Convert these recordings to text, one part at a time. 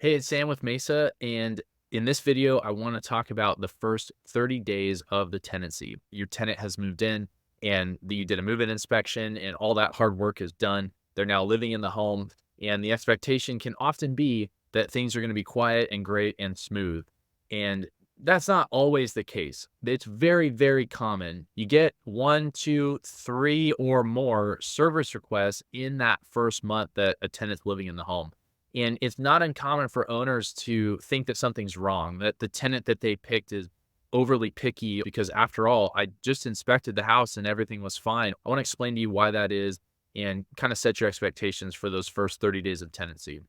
Hey, it's Sam with Mesa, and in this video, I want to talk about the first 30 days of the tenancy. Your tenant has moved in, and you did a move-in inspection, and all that hard work is done. They're now living in the home, and the expectation can often be that things are going to be quiet and great and smooth. And that's not always the case. It's very, very common. You get one, two, three, or more service requests in that first month that a tenant's living in the home. And it's not uncommon for owners to think that something's wrong, that the tenant that they picked is overly picky because after all, I just inspected the house and everything was fine. I want to explain to you why that is and kind of set your expectations for those first 30 days of tenancy.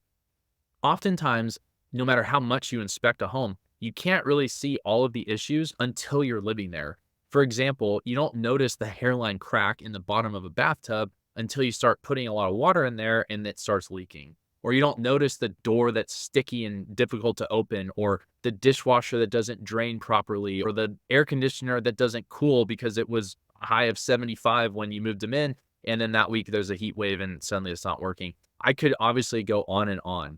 Oftentimes, no matter how much you inspect a home, you can't really see all of the issues until you're living there. For example, you don't notice the hairline crack in the bottom of a bathtub until you start putting a lot of water in there and it starts leaking. Or you don't notice the door that's sticky and difficult to open, or the dishwasher that doesn't drain properly, or the air conditioner that doesn't cool because it was a high of 75 when you moved them in. And then that week there's a heat wave and suddenly it's not working. I could obviously go on and on.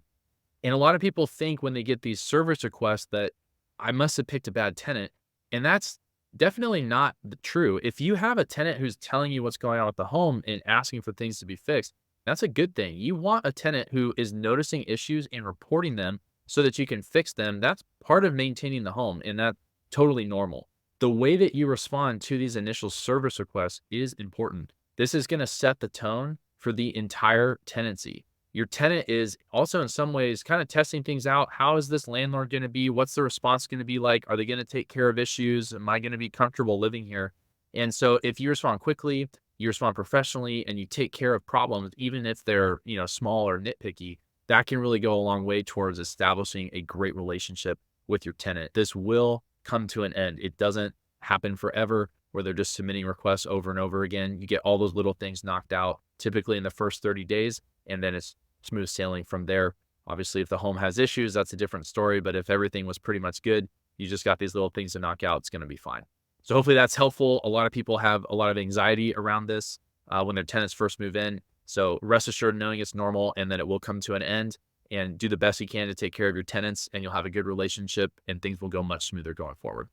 And a lot of people think when they get these service requests that I must have picked a bad tenant. And that's definitely not true. If you have a tenant who's telling you what's going on with the home and asking for things to be fixed, that's a good thing. You want a tenant who is noticing issues and reporting them so that you can fix them. That's part of maintaining the home, and that's totally normal. The way that you respond to these initial service requests is important. This is going to set the tone for the entire tenancy. Your tenant is also in some ways kind of testing things out. How is this landlord going to be? What's the response going to be like? Are they going to take care of issues? Am I going to be comfortable living here? And so if you respond quickly, you respond professionally, and you take care of problems, even if they're, small or nitpicky, that can really go a long way towards establishing a great relationship with your tenant. This will come to an end. It doesn't happen forever where they're just submitting requests over and over again. You get all those little things knocked out typically in the first 30 days, and then it's smooth sailing from there. Obviously, if the home has issues, that's a different story. But if everything was pretty much good, you just got these little things to knock out, it's going to be fine. So hopefully that's helpful. A lot of people have a lot of anxiety around this when their tenants first move in. So rest assured knowing it's normal and that it will come to an end, and do the best you can to take care of your tenants, and you'll have a good relationship and things will go much smoother going forward.